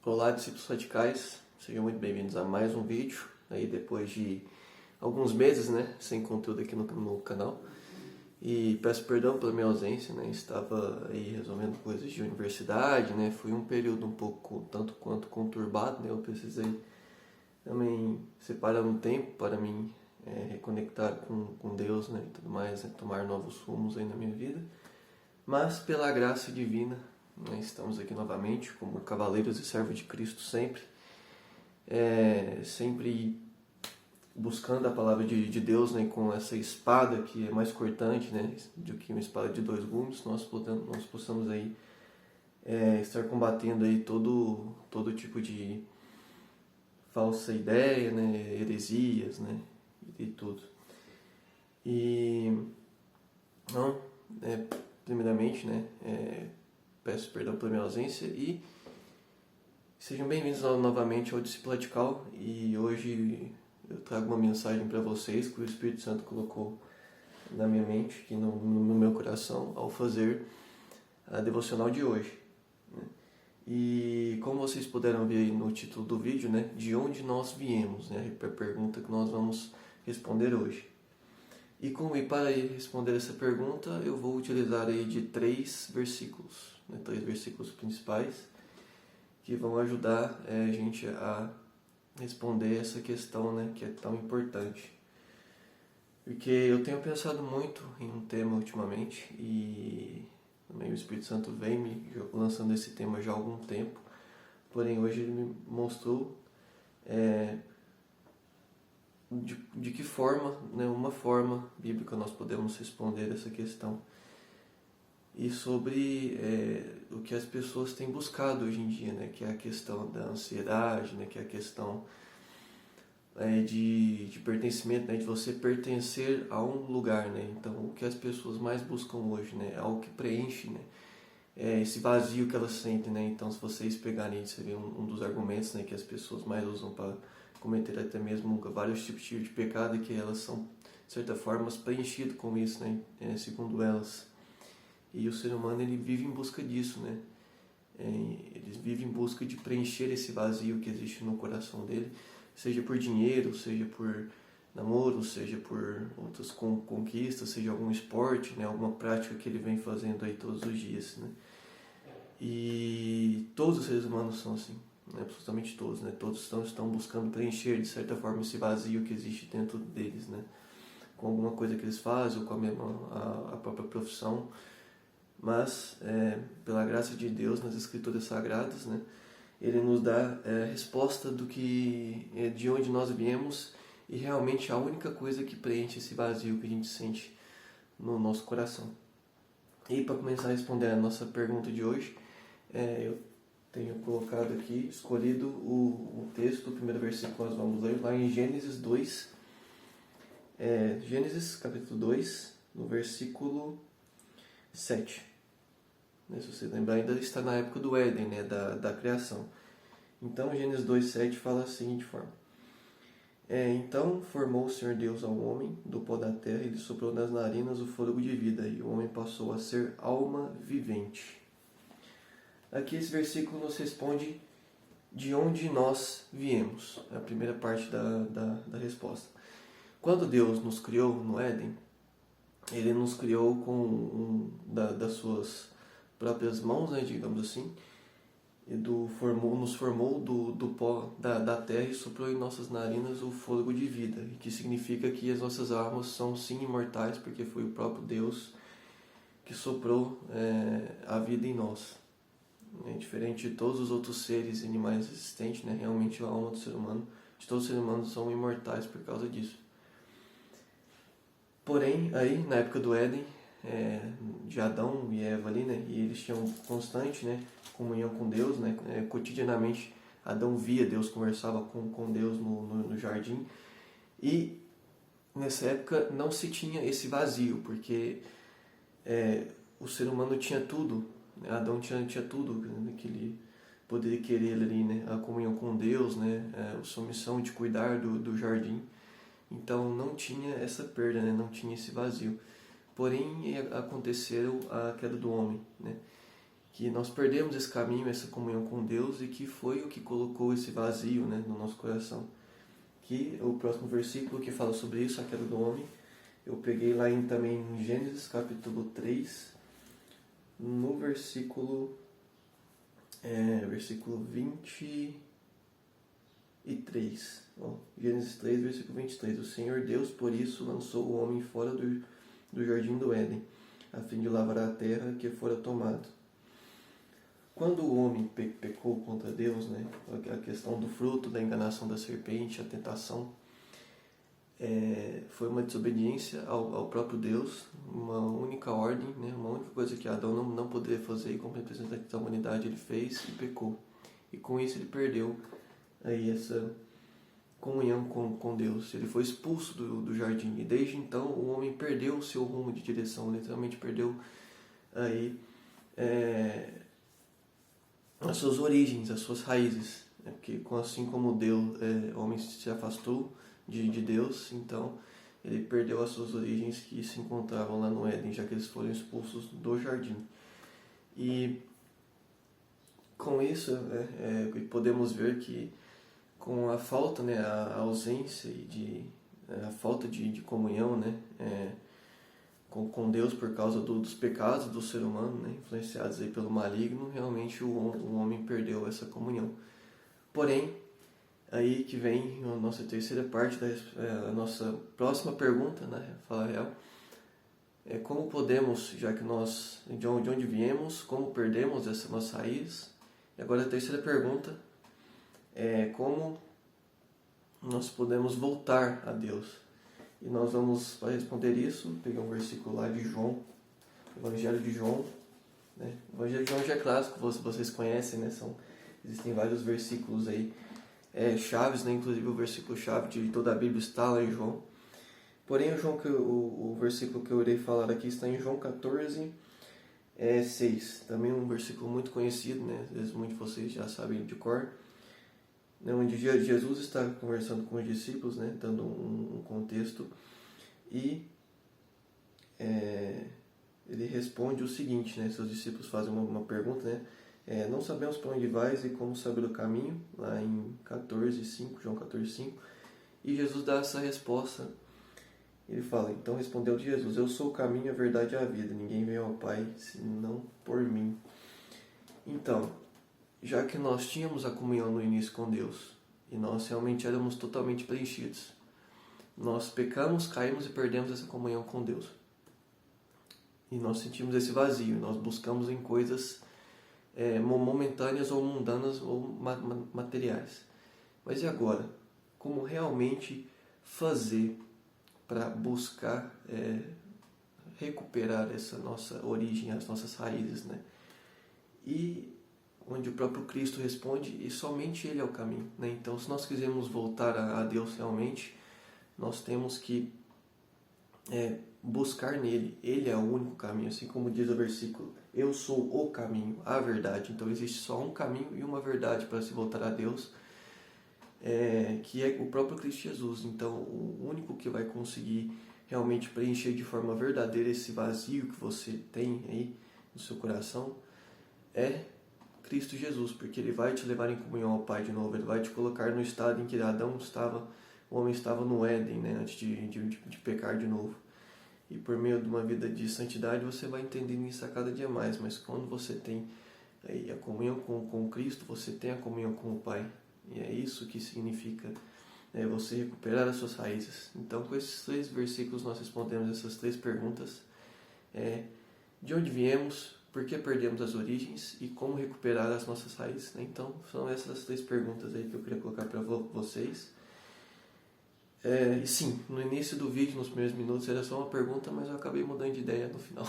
Olá, discípulos radicais, sejam muito bem-vindos a mais um vídeo, aí depois de alguns meses, sem conteúdo aqui no canal. E peço perdão pela minha ausência, estava aí resolvendo coisas de universidade, foi um período um pouco tanto quanto conturbado, eu precisei também separar um tempo para mim reconectar com Deus, e tudo mais, tomar novos rumos aí na minha vida. Mas pela graça divina, estamos aqui novamente como cavaleiros e servos de Cristo sempre, sempre buscando a palavra de Deus, com essa espada que é mais cortante, do que uma espada de dois gumes. Nós possamos aí estar combatendo aí todo tipo de falsa ideia, heresias, e tudo. E não, primeiramente, peço perdão pela minha ausência e sejam bem-vindos novamente ao Discípulo Radical. E hoje eu trago uma mensagem para vocês que o Espírito Santo colocou na minha mente, aqui no meu coração, ao fazer a devocional de hoje. E como vocês puderam ver aí no título do vídeo, de onde nós viemos, a pergunta que nós vamos responder hoje. E para responder essa pergunta, eu vou utilizar aí de três versículos principais, que vão ajudar a gente a responder essa questão, que é tão importante. Porque eu tenho pensado muito em um tema ultimamente, e também o Espírito Santo vem me lançando esse tema já há algum tempo, porém hoje ele me mostrou de que forma, uma forma bíblica nós podemos responder essa questão. E sobre o que as pessoas têm buscado hoje em dia, que é a questão da ansiedade, que é a questão de pertencimento, de você pertencer a um lugar. Então, o que as pessoas mais buscam hoje é algo que preenche esse vazio que elas sentem. Então, se vocês pegarem, seria um dos argumentos que as pessoas mais usam para cometer até mesmo vários tipos de pecado, e que elas são, de certa forma, preenchidas com isso, segundo elas. E o ser humano, ele vive em busca disso, ele vive em busca de preencher esse vazio que existe no coração dele, seja por dinheiro, seja por namoro, seja por outras conquistas, seja algum esporte, alguma prática que ele vem fazendo aí todos os dias, E todos os seres humanos são assim, absolutamente todos, Todos estão buscando preencher, de certa forma, esse vazio que existe dentro deles, com alguma coisa que eles fazem, ou com a própria profissão. Mas, pela graça de Deus, nas Escrituras Sagradas, Ele nos dá a resposta de onde nós viemos, e realmente a única coisa que preenche esse vazio que a gente sente no nosso coração. E para começar a responder a nossa pergunta de hoje, eu tenho colocado aqui, escolhido o texto, o primeiro versículo que nós vamos ler lá em Gênesis 2, Gênesis capítulo 2, no versículo 7. Se você lembrar, ainda está na época do Éden, da criação. Então, Gênesis 2,7 fala da seguinte forma: então formou o Senhor Deus ao homem do pó da terra, e lhe soprou nas narinas o fôlego de vida, e o homem passou a ser alma vivente. Aqui esse versículo nos responde de onde nós viemos. É a primeira parte da resposta. Quando Deus nos criou no Éden, Ele nos criou das suas próprias mãos, digamos assim, e nos formou do pó da terra e soprou em nossas narinas o fôlego de vida, que significa que as nossas almas são sim imortais, porque foi o próprio Deus que soprou a vida em nós. Diferente de todos os outros seres e animais existentes, realmente a alma do ser humano, de todos os seres humanos, são imortais por causa disso. Porém, aí na época do Éden, de Adão e Eva ali, e eles tinham constante comunhão com Deus, cotidianamente Adão via Deus, conversava com Deus no jardim, e nessa época não se tinha esse vazio, porque o ser humano tinha tudo, Adão tinha tudo que ele poderia querer ali, a comunhão com Deus, a sua missão de cuidar do jardim. Então não tinha essa perda, não tinha esse vazio. Porém, aconteceu a queda do homem, que nós perdemos esse caminho, essa comunhão com Deus, e que foi o que colocou esse vazio, né, no nosso coração. Que o próximo versículo que fala sobre isso, a queda do homem, eu peguei lá também em Gênesis capítulo 3, no versículo 23. Gênesis 3, versículo 23. O Senhor Deus, por isso, lançou o homem fora do jardim do Éden, a fim de lavrar a terra que fora tomado. Quando o homem pecou contra Deus, né, a questão do fruto, da enganação da serpente, a tentação, foi uma desobediência ao próprio Deus, uma única ordem, né, uma única coisa que Adão não poderia fazer, e como representante da humanidade ele fez e pecou. E com isso ele perdeu aí essa comunhão com Deus. Ele foi expulso do jardim, e desde então o homem perdeu o seu rumo de direção, literalmente perdeu aí as suas origens, as suas raízes, né? Porque assim como Deus, o homem se afastou de Deus, então ele perdeu as suas origens que se encontravam lá no Éden, já que eles foram expulsos do jardim. E com isso podemos ver que com a falta, né, a ausência a falta de comunhão, né, com Deus por causa dos pecados do ser humano, né, influenciados aí pelo maligno, realmente o homem perdeu essa comunhão. Porém, aí que vem a nossa terceira parte, a nossa próxima pergunta, né, falar real, como podemos, já que nós, de onde viemos, como perdemos essa nossa raiz? E agora a terceira pergunta é como nós podemos voltar a Deus. E nós vamos, para responder isso, pegar um versículo lá de João, Evangelho de João, né? O Evangelho de João já é clássico, vocês conhecem, né? Existem vários versículos aí, chaves, né? Inclusive o versículo chave de toda a Bíblia está lá em João. Porém, o versículo que eu irei falar aqui está em João 14, 6. Também um versículo muito conhecido, né? Às vezes muitos de vocês já sabem de cor, onde Jesus está conversando com os discípulos, né, dando um contexto, e ele responde o seguinte, né, seus discípulos fazem uma pergunta, né, não sabemos para onde vais e como saber o caminho, lá em 14:5, João 14:5, e Jesus dá essa resposta. Ele fala, então respondeu Jesus, eu sou o caminho, a verdade e a vida, ninguém vem ao Pai senão por mim. Então, já que nós tínhamos a comunhão no início com Deus, e nós realmente éramos totalmente preenchidos, nós pecamos, caímos e perdemos essa comunhão com Deus. E nós sentimos esse vazio, nós buscamos em coisas momentâneas ou mundanas ou materiais. Mas e agora? Como realmente fazer para buscar recuperar essa nossa origem, as nossas raízes, né? E onde o próprio Cristo responde, e somente Ele é o caminho, né? Então, se nós quisermos voltar a Deus realmente, nós temos que buscar nele. Ele é o único caminho, assim como diz o versículo, eu sou o caminho, a verdade. Então, existe só um caminho e uma verdade para se voltar a Deus, que é o próprio Cristo Jesus. Então, o único que vai conseguir realmente preencher de forma verdadeira esse vazio que você tem aí no seu coração é Cristo Jesus, porque Ele vai te levar em comunhão ao Pai de novo, Ele vai te colocar no estado em que Adão estava, o homem estava no Éden, né, antes de pecar de novo. E por meio de uma vida de santidade você vai entendendo isso a cada dia mais, mas quando você tem aí a comunhão com Cristo, você tem a comunhão com o Pai, e é isso que significa você recuperar as suas raízes. Então, com esses 3 versículos nós respondemos essas 3 perguntas, de onde viemos, por que perdemos as origens e como recuperar as nossas raízes, né? Então, são essas 3 perguntas aí que eu queria colocar para vocês. E sim, no início do vídeo, nos primeiros minutos, era só uma pergunta, mas eu acabei mudando de ideia no final.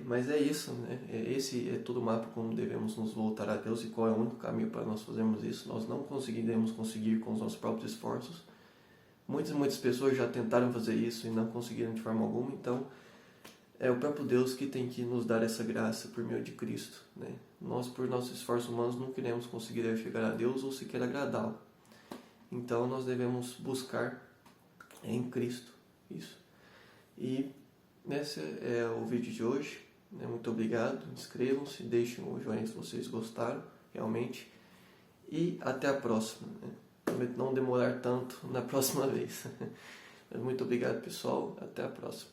Mas é isso, né? Esse é todo o mapa como devemos nos voltar a Deus e qual é o único caminho para nós fazermos isso. Nós não conseguiremos conseguir com os nossos próprios esforços. Muitas pessoas já tentaram fazer isso e não conseguiram de forma alguma, então é o próprio Deus que tem que nos dar essa graça por meio de Cristo, né? Nós, por nossos esforços humanos, não queremos conseguir chegar a Deus ou sequer agradá-lo. Então, nós devemos buscar em Cristo isso. E esse é o vídeo de hoje. né? Muito obrigado, inscrevam-se, deixem o joinha se vocês gostaram, realmente. E até a próxima, né? Prometo não demorar tanto na próxima vez. Muito obrigado, pessoal. Até a próxima.